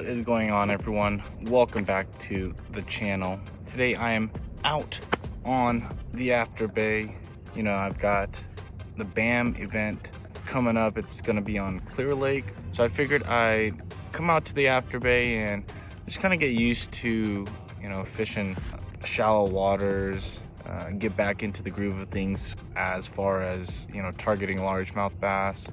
What is going on, everyone? Welcome back to the channel. Today I am out on the After Bay. You know, I've got the BAM event coming up. It's gonna be on Clear Lake, so I figured I'd come out to the After Bay and just kind of get used to, you know, fishing shallow waters, get back into the groove of things as far as, you know, targeting largemouth bass.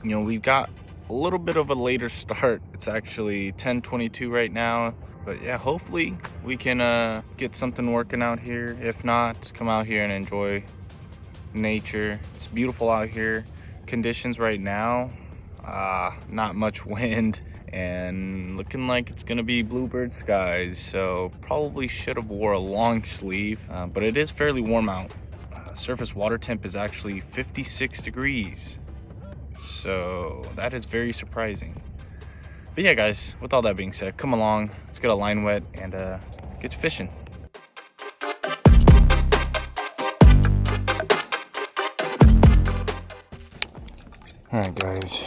You know, we've got a little bit of a later start. It's actually 10:22 right now, but yeah, hopefully we can get something working out here. If not, just come out here and enjoy nature. It's beautiful out here. Conditions right now, not much wind and looking like it's gonna be bluebird skies, so probably should have wore a long sleeve, but it is fairly warm out. Surface water temp is actually 56 degrees. So that is very surprising. But yeah, guys, with all that being said, come along, let's get a line wet and get to fishing. All right, guys,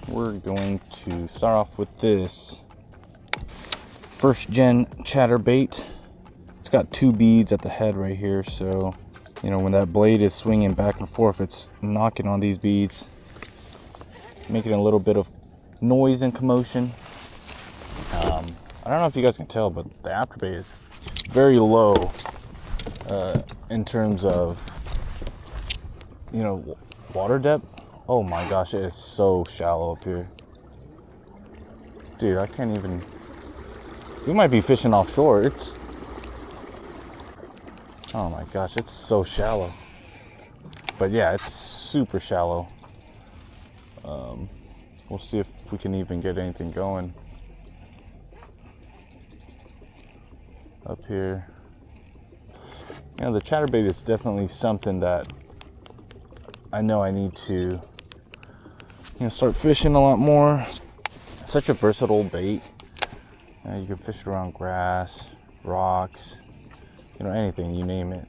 we're going to start off with this first gen chatterbait. It's got two beads at the head right here, so you know when that blade is swinging back and forth, it's knocking on these beads, making a little bit of noise and commotion. I don't know if you guys can tell, but the After Bay is very low in terms of, you know, water depth. Oh my gosh, it is so shallow up here. Dude, I can't even... We might be fishing offshore. It's... Oh my gosh, it's so shallow. But yeah, it's super shallow. We'll see if we can even get anything going up here. You know, the chatterbait is definitely something that I know I need to, you know, start fishing a lot more. It's such a versatile bait. You know, you can fish it around grass, rocks, you know, anything, you name it.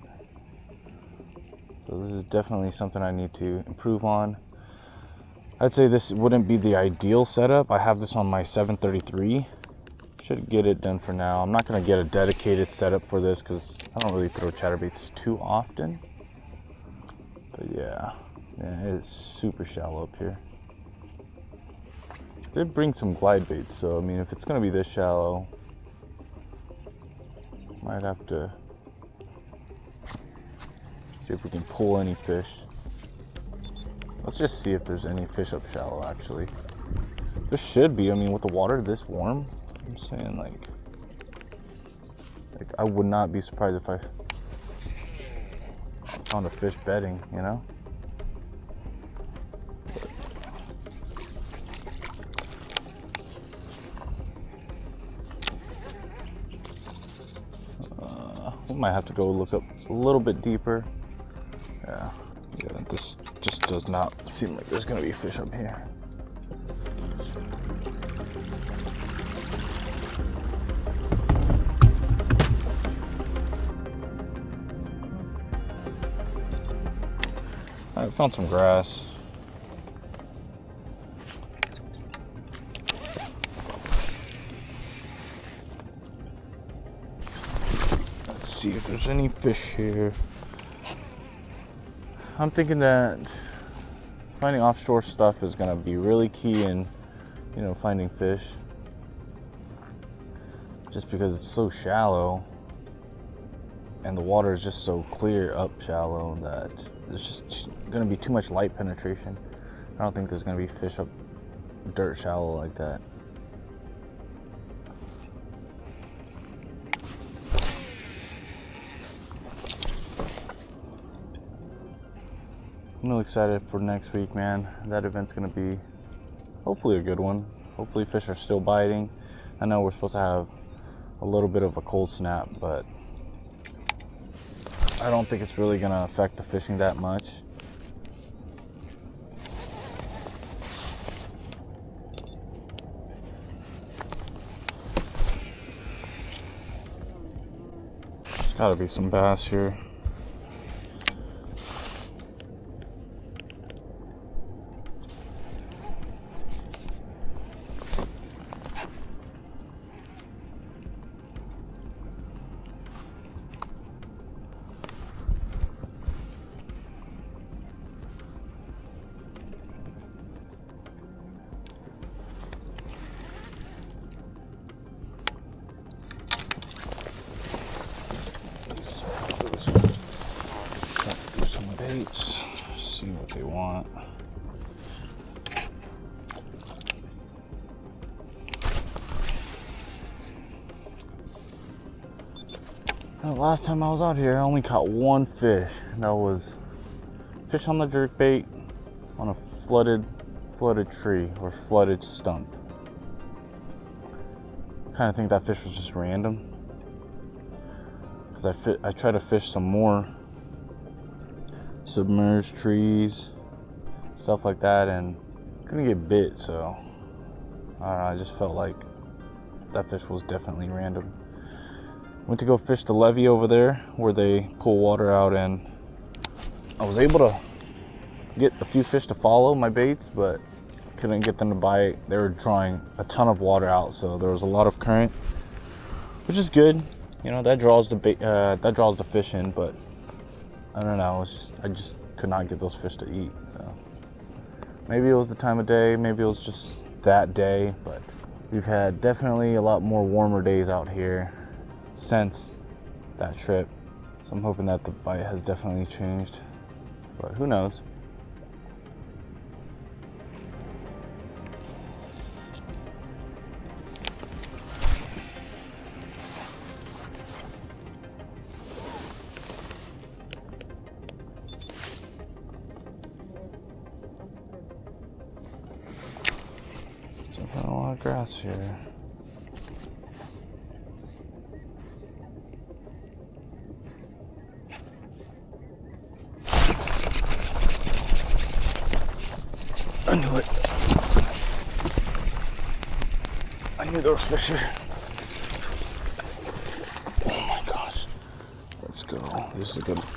So this is definitely something I need to improve on. I'd say this wouldn't be the ideal setup. I have this on my 733. Should get it done for now. I'm not gonna get a dedicated setup for this because I don't really throw chatterbaits too often. But yeah, it is super shallow up here. I did bring some glide baits, so I mean, if it's gonna be this shallow, might have to see if we can pull any fish. Let's just see if there's any fish up shallow, actually. There should be. I mean, with the water this warm, I'm saying, like I would not be surprised if I found a fish bedding, you know? We might have to go look up a little bit deeper. Yeah, this just does not seem like there's gonna be fish up here. I found some grass. Let's see if there's any fish here. I'm thinking that finding offshore stuff is gonna be really key in, you know, finding fish. Just because it's so shallow and the water is just so clear up shallow that there's just gonna be too much light penetration. I don't think there's gonna be fish up dirt shallow like that. I'm really excited for next week, man. That event's gonna be hopefully a good one. Hopefully fish are still biting. I know we're supposed to have a little bit of a cold snap, but I don't think it's really gonna affect the fishing that much. There's gotta be some bass here. baits, see what they want. Now, last time I was out here, I only caught one fish. That was fish on the jerkbait on a flooded tree or flooded stump. I kind of think that fish was just random, because I tried to fish some more submerged trees, stuff like that, and couldn't get bit. So I don't know, I just felt like that fish was definitely random. Went to go fish the levee over there where they pull water out, and I was able to get a few fish to follow my baits, but couldn't get them to bite. They were drawing a ton of water out, so there was a lot of current, which is good. You know, that draws the fish in, but I don't know, I just could not get those fish to eat. So maybe it was the time of day, maybe it was just that day, but we've had definitely a lot more warmer days out here since that trip. So I'm hoping that the bite has definitely changed, but who knows. Jumping on a lot of grass here. I knew it. I knew there was fish here. Oh my gosh. Let's go. This is a good one.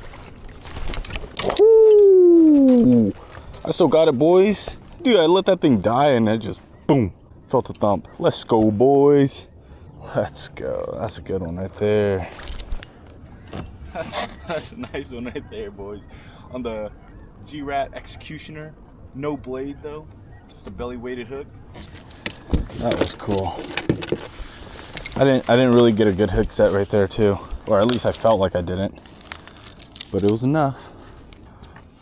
Ooh, I still got it, boys. Dude, I let that thing die and it just, boom, felt a thump. Let's go, boys. Let's go. That's a good one right there. That's a nice one right there, boys. On the G-Rat Executioner. No blade though, just a belly weighted hook. That was cool. I didn't really get a good hook set right there too, or at least I felt like I didn't, but it was enough.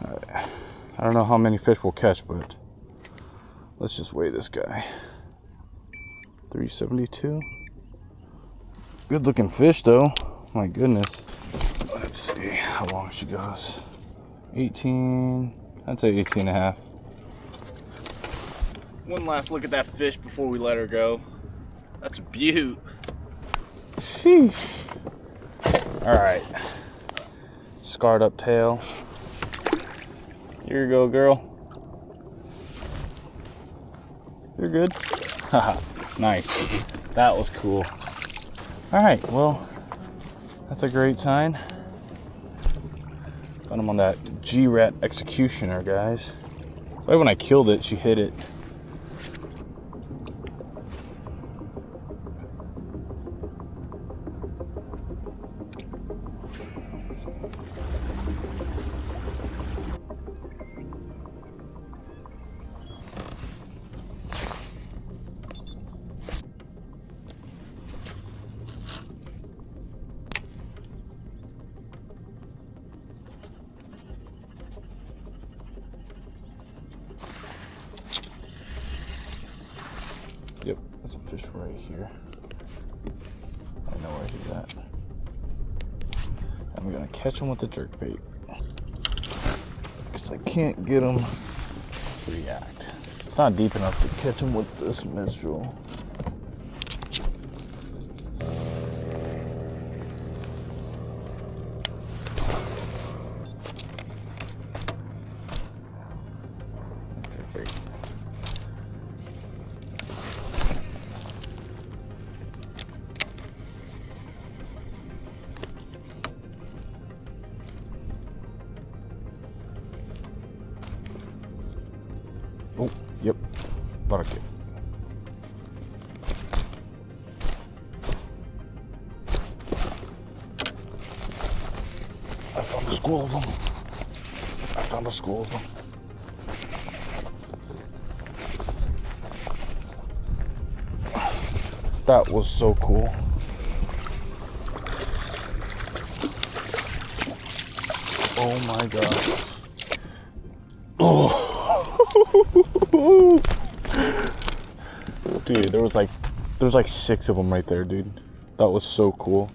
All right. I don't know how many fish we'll catch, but let's just weigh this guy. 372. Good looking fish though. My goodness. Let's see how long she goes. 18. I'd say 18 and a half. One last look at that fish before we let her go. That's a beaut. Sheesh. All right. Scarred up tail. Here you go, girl. You're good. Haha, nice. That was cool. All right, well, that's a great sign. Got him on that G-Rat Executioner, guys. Right when I killed it, she hit it. Yep, that's a fish right here. I know where he's at. I'm gonna catch him with the jerkbait, because I can't get him to react. It's not deep enough to catch him with this minstrel. Oh, yep, bucket. I found a school of them. I found a school of them. That was so cool. Oh my gosh. Oh. Dude, there's like 6 of them right there, dude. That was so cool.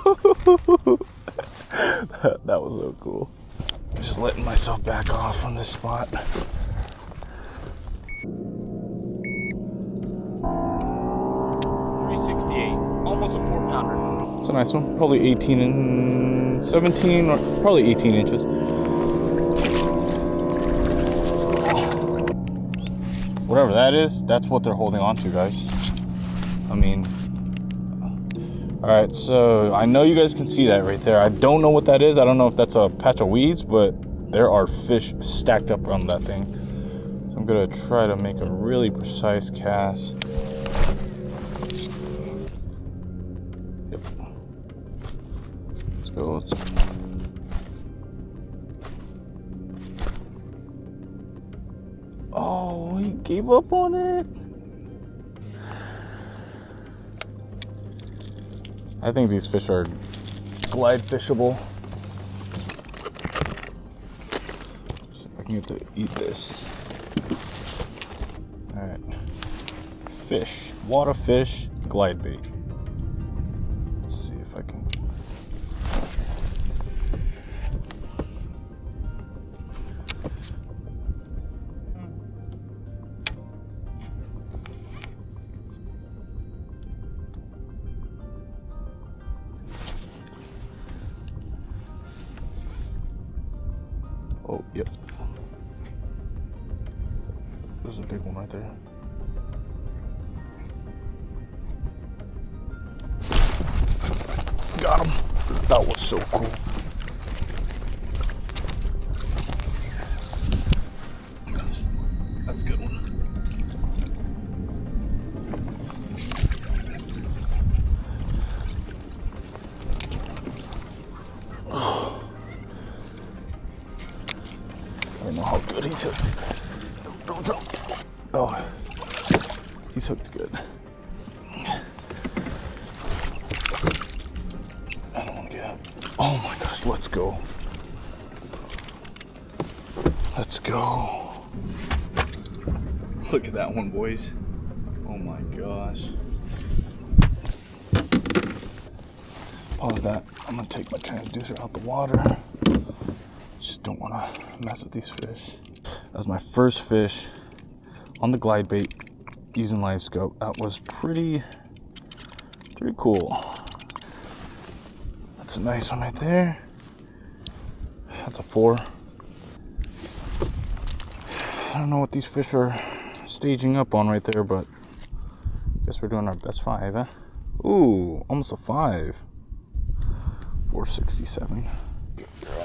that was so cool. Just letting myself back off from this spot. $368, almost a 4-pounder. It's a nice one. Probably 18 and 17, or probably 18 inches. Whatever that is, that's what they're holding on to, guys. I mean, all right, so I know you guys can see that right there. I don't know what that is. I don't know if that's a patch of weeds, but there are fish stacked up on that thing. So I'm gonna try to make a really precise cast. Yep. Let's go. Oh, he gave up on it. I think these fish are glide fishable. See if I can get to eat this. All right. Fish, water fish, glide bait. Let's see if I can. Oh, yep. There's a big one right there. Got him. That was so cool. That's a good one. I don't know how good he's hooked. Don't jump. Oh, he's hooked good. I don't want to get out. Oh my gosh, let's go. Let's go. Look at that one, boys. Oh my gosh. Pause that. I'm gonna take my transducer out the water. Just don't want to mess with these fish. That was my first fish on the glide bait using live scope. That was pretty cool. That's a nice one right there. That's a 4. I don't know what these fish are staging up on right there, but I guess we're doing our best 5, huh? Ooh, almost a 5. 467.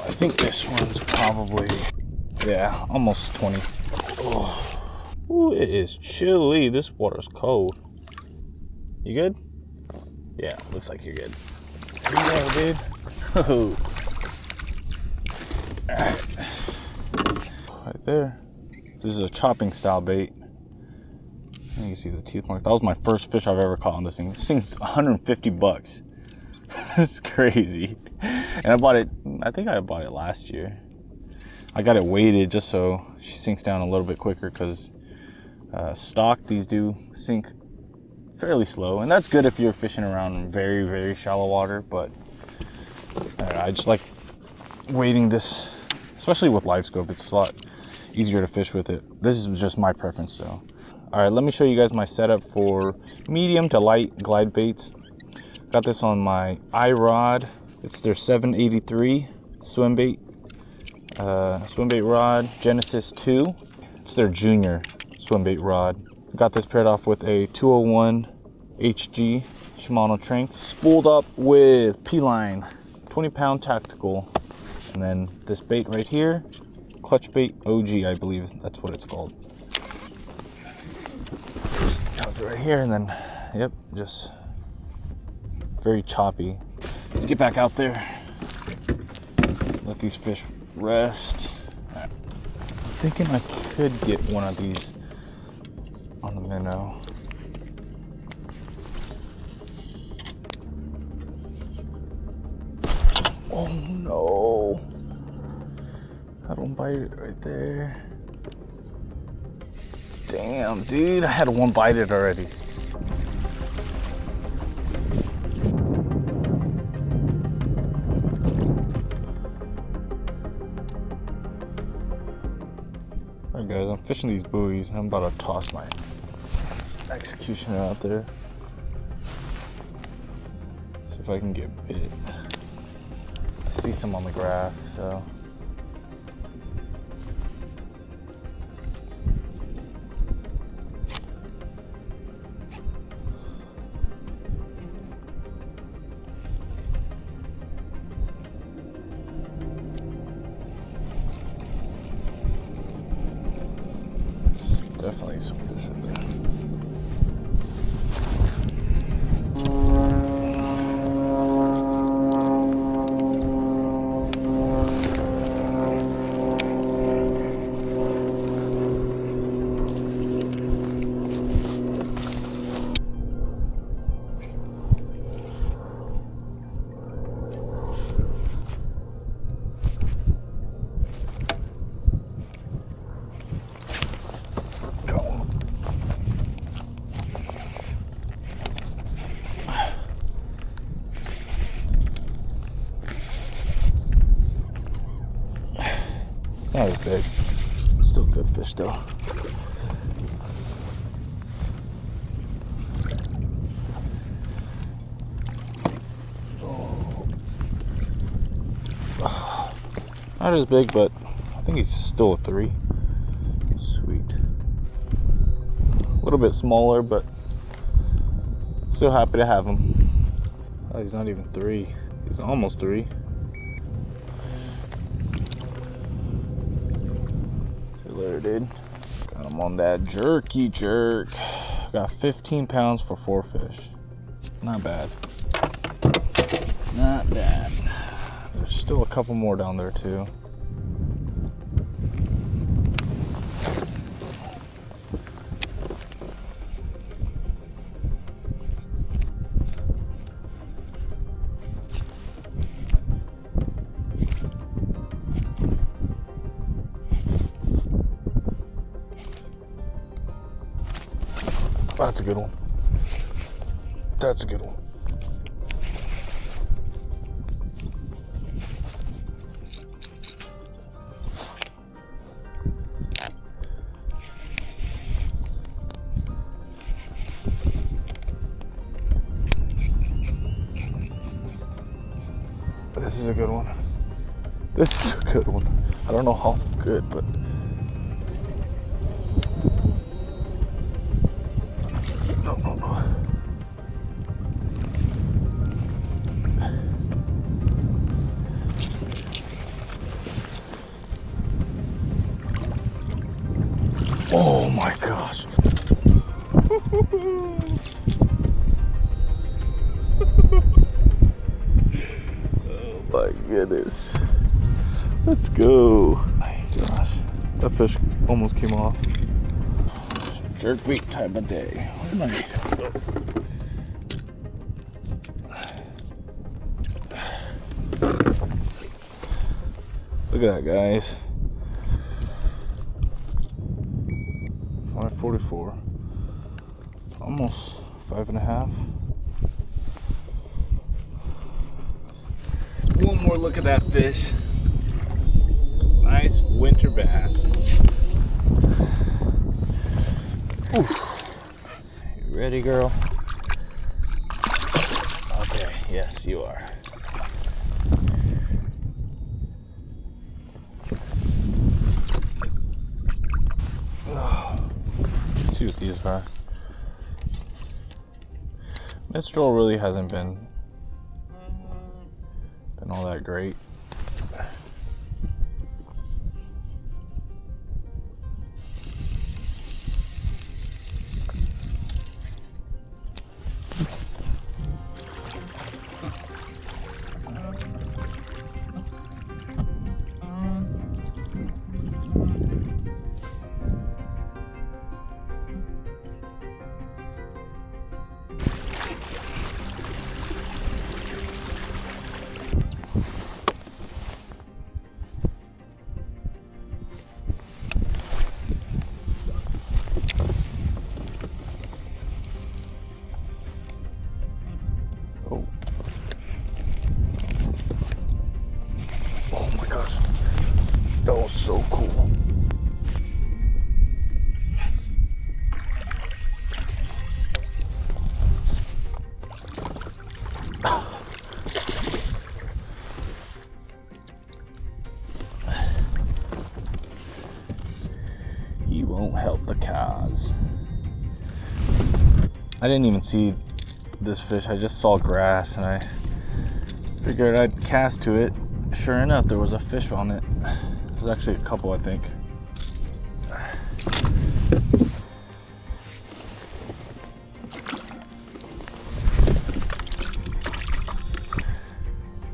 I think this one's probably, yeah, almost 20. Oh. Ooh, it is chilly. This water's cold. You good? Yeah, looks like you're good. Yeah, dude. Oh. Alright. Right there. This is a chopping style bait. You can see the teeth mark. That was my first fish I've ever caught on this thing. This thing's 150 bucks. It's crazy. And I bought it, I think I bought it last year. I got it weighted just so she sinks down a little bit quicker, because stock, these do sink fairly slow. And that's good if you're fishing around very, very shallow water. But I just like weighting this, especially with live scope. It's a lot easier to fish with it. This is just my preference though. All right, let me show you guys my setup for medium to light glide baits. Got this on my iRod. It's their 783 Swimbait rod, Genesis 2. It's their junior Swimbait rod. Got this paired off with a 201 HG Shimano Tranx, spooled up with P-line, 20-pound tactical. And then this bait right here, clutch bait OG, I believe that's what it's called. Just toss it right here, and then, yep, just very choppy. Let's get back out there. Let these fish rest. I'm thinking I could get one of these on the minnow. Oh no. Had one bite it right there. Damn, dude, I had one bite it already. Alright guys, I'm fishing these buoys. I'm about to toss my executioner out there. See if I can get bit. I see some on the graph, so. Definitely some fish in there. Not as big. Still good fish though. Not as big, but I think he's still a 3. Sweet. A little bit smaller, but still happy to have him. Oh, he's not even 3. He's almost 3. Later, dude. Got him on that jerky jerk. Got 15 pounds for 4 fish. Not bad. Not bad. There's still a couple more down there too. That's a good one. That's a good one. This is a good one. This is a good one. I don't know how good, but oh my gosh. Oh my goodness. Let's go. Oh my gosh. That fish almost came off. Jerk bait time of day. Where am I? Look at that, guys. 544. Almost 5.5. One more look at that fish. Nice winter bass. Whew. You ready, girl? Okay, yes, you are. Let's see what these are. Mistral really hasn't been all that great. I didn't even see this fish. I just saw grass and I figured I'd cast to it. Sure enough, there was a fish on it. It was actually a couple, I think.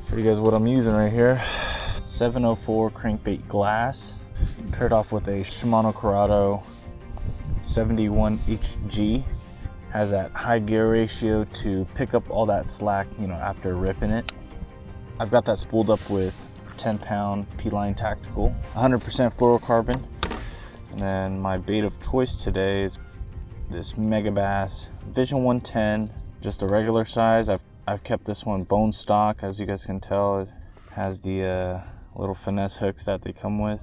Show you guys what I'm using right here. 704 crankbait glass, paired off with a Shimano Corrado 71 HG. Has that high gear ratio to pick up all that slack, you know, after ripping it. I've got that spooled up with 10-pound P-Line Tactical, 100% fluorocarbon. And then my bait of choice today is this Mega Bass Vision 110, just a regular size. I've kept this one bone stock, as you guys can tell. It has the little finesse hooks that they come with,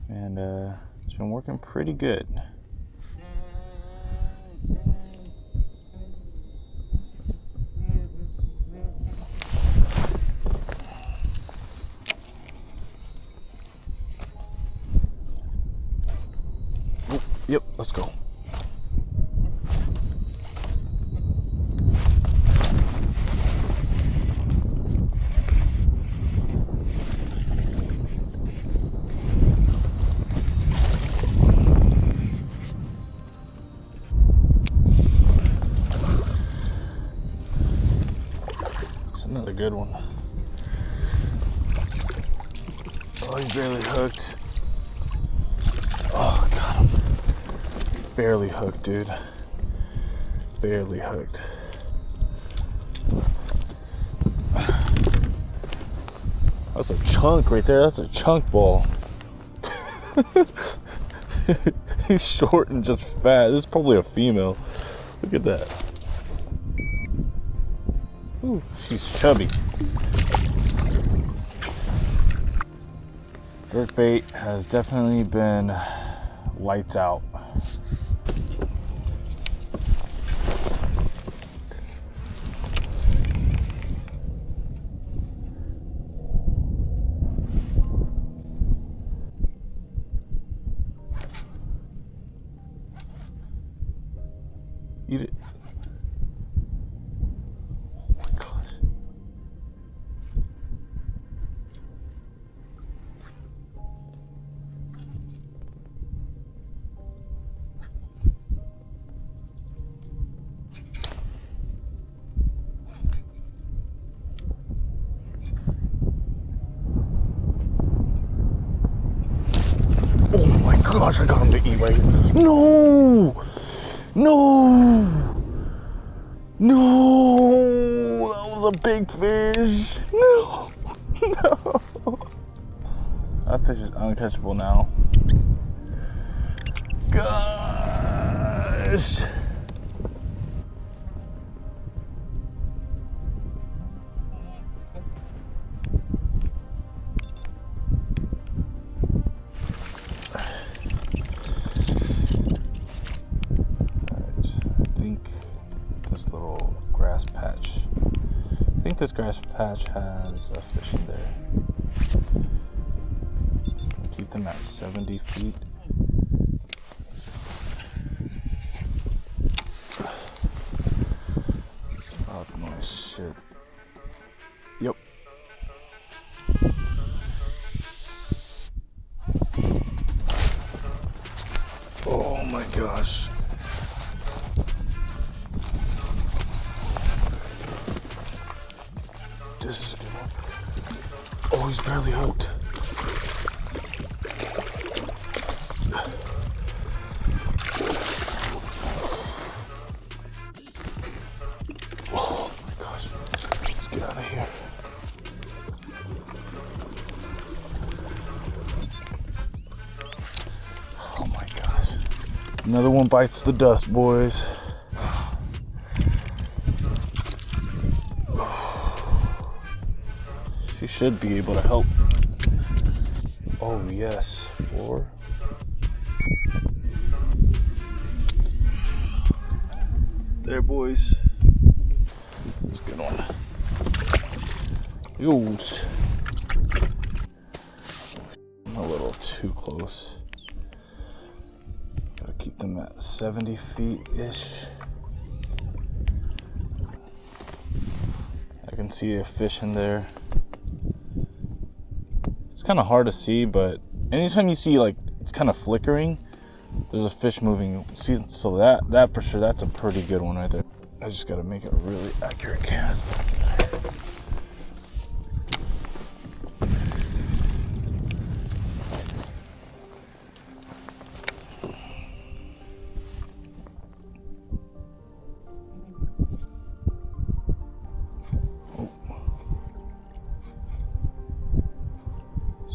and it's been working pretty good. Oh, yep, let's go. Another good one. Oh, he's barely hooked. Oh, got him. Barely hooked, dude. Barely hooked. That's a chunk right there. That's a chunk ball. He's short and just fat. This is probably a female. Look at that. Ooh, she's chubby. Jerkbait has definitely been lights out. Eat it. Oh my gosh, I got him to eat right here. No! No! No! That was a big fish. No! No! That fish is uncatchable now. Gosh! This grass patch has a fish in there. Keep them at 70 feet. Oh my shit. Yep. Oh my gosh. This is a good one. Oh, he's barely hooked. Oh my gosh. Let's get out of here. Oh my gosh. Another one bites the dust, boys. She should be able to help. Oh yes, 4. There, boys. That's a good one. Yoos. I'm a little too close. Gotta keep them them at 70 feet-ish. I can see a fish in there. It's kind of hard to see, but anytime you see like it's kind of flickering, there's a fish moving. See, so that for sure, that's a pretty good one right there. I just got to make a really accurate cast.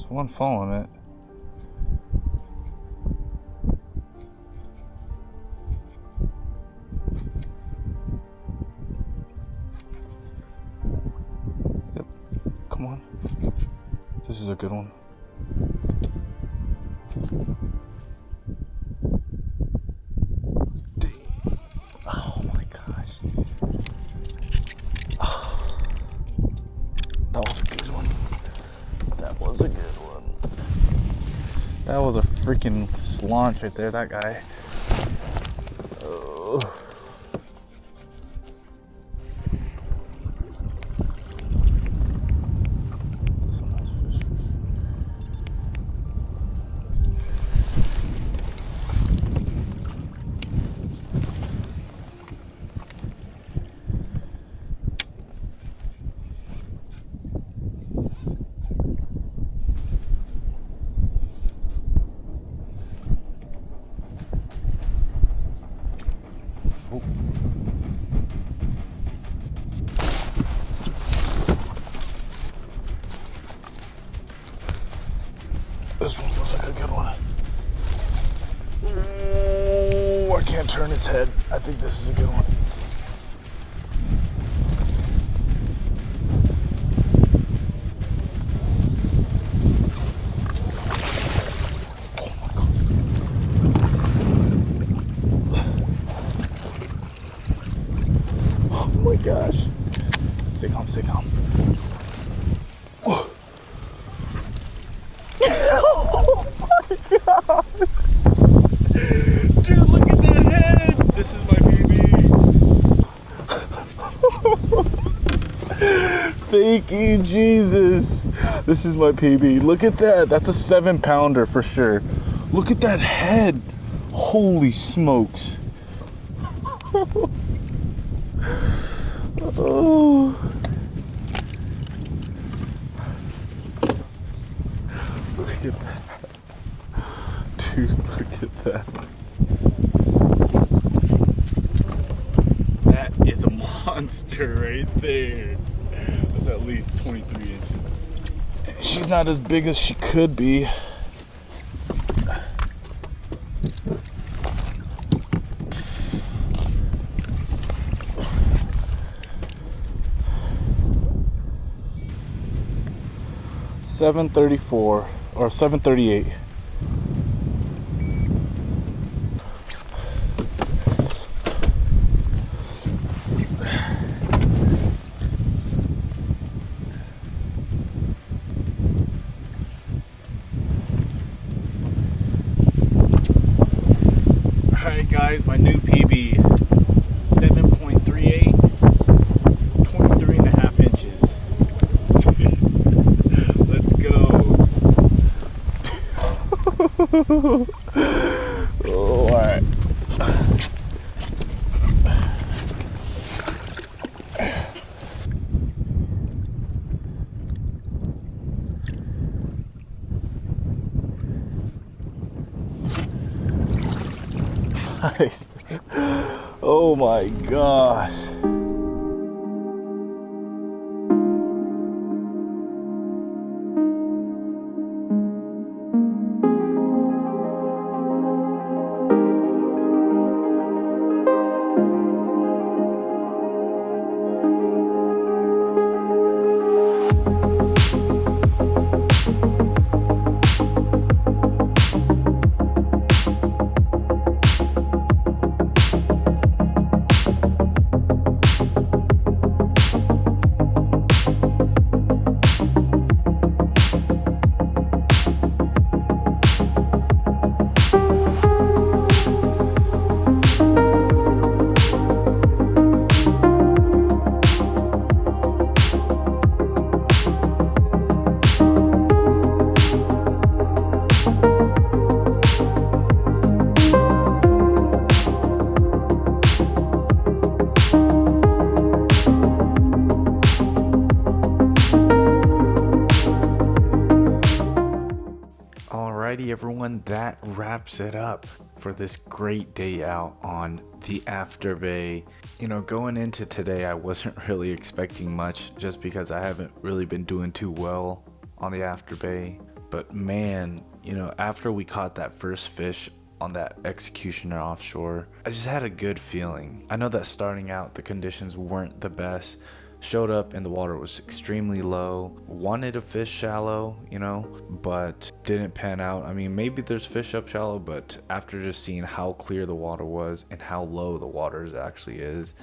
One following it. Yep. Come on. This is a good one. Dang. Oh my gosh. Oh. That was a good one. That was a good one. That was a freaking slaunch right there, that guy. Oh. This one looks like a good one. Oh, I can't turn his head. I think this is a good one. Oh my gosh. Stay calm, stay calm. Oh. Oh my gosh! Dude, look at that head! This is my PB. Thank you, Jesus. This is my PB. Look at that. That's a 7-pounder for sure. Look at that head. Holy smokes. Oh. Look at that. Dude, look at that. That is a monster right there. That's at least 23 inches. She's not as big as she could be. $7.34 or $7.38. Alright guys, my new PB, 7.38, 23.5 inches. Let's go. Oh, alright. Nice. Oh my gosh. everyone, that wraps it up for this great day out on the Afterbay. You know, going into today, I wasn't really expecting much just because I haven't really been doing too well on the Afterbay. But man, you know, after we caught that first fish on that executioner offshore, I just had a good feeling. I know that starting out, the conditions weren't the best. Showed up and the water was extremely low. Wanted to fish shallow, you know, but didn't pan out. I mean, maybe there's fish up shallow, but after just seeing how clear the water was and how low the water actually is,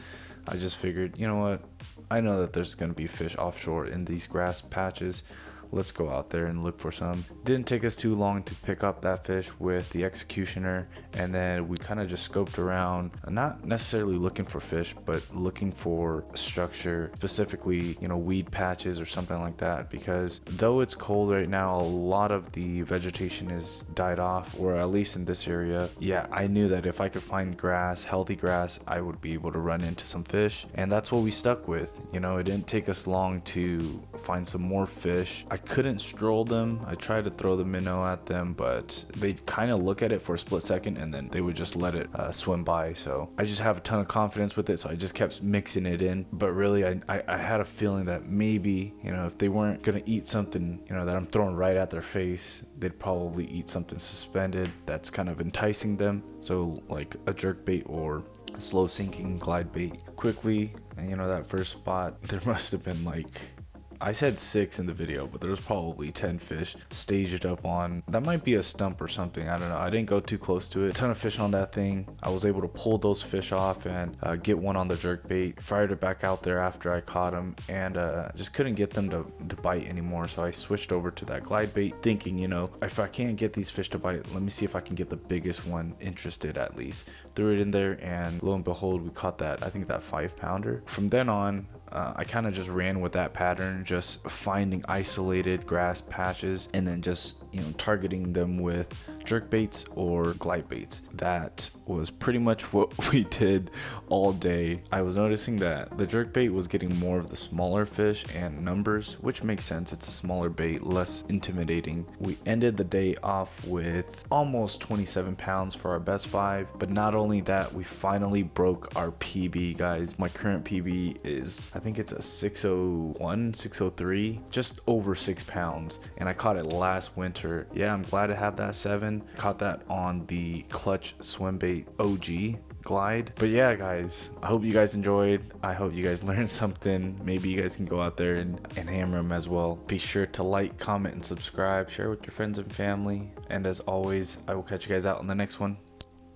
I just figured, you know what? I know that there's going to be fish offshore in these grass patches. Let's go out there and look for some. Didn't take us too long to pick up that fish with the executioner, and then we kind of just scoped around, not necessarily looking for fish, but looking for structure, specifically, you know, weed patches or something like that, because though it's cold right now, a lot of the vegetation is died off, or at least in this area. Yeah, I knew that if I could find grass, healthy grass, I would be able to run into some fish, and that's what we stuck with. You know, it didn't take us long to find some more fish. I couldn't stroll them. I tried to throw the minnow at them, but they kind of look at it for a split second and then they would just let it swim by. So I just have a ton of confidence with it, so I just kept mixing it in. But really, I had a feeling that maybe, you know, if they weren't gonna eat something, you know, that I'm throwing right at their face, they'd probably eat something suspended that's kind of enticing them. So like a jerk bait or a slow sinking glide bait. Quickly, and you know, that first spot, there must have been like, I said 6 in the video, but there was probably 10 fish staged up on, that might be a stump or something, I don't know. I didn't go too close to it. A ton of fish on that thing. I was able to pull those fish off and get one on the jerk bait. Fired it back out there after I caught them, and just couldn't get them to bite anymore. So I switched over to that glide bait, thinking, you know, if I can't get these fish to bite, let me see if I can get the biggest one interested at least. Threw it in there, and lo and behold, we caught that, I think that 5-pounder. From then on, I kind of just ran with that pattern, just finding isolated grass patches and then just, you know, targeting them with jerk baits or glide baits. That was pretty much what we did all day. I was noticing that the jerk bait was getting more of the smaller fish and numbers, which makes sense. It's a smaller bait, less intimidating. We ended the day off with almost 27 pounds for our best 5, but not only that, we finally broke our PB, guys. My current PB is, I think it's a 601, 603, just over 6 pounds, and I caught it last winter. Yeah, I'm glad to have that 7. Caught that on the Clutch Swimbait OG glide. But yeah, guys, I hope you guys enjoyed. I hope you guys learned something. Maybe you guys can go out there and hammer them as well. Be sure to like, comment, and subscribe. Share with your friends and family. And as always, I will catch you guys out on the next one.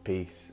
Peace.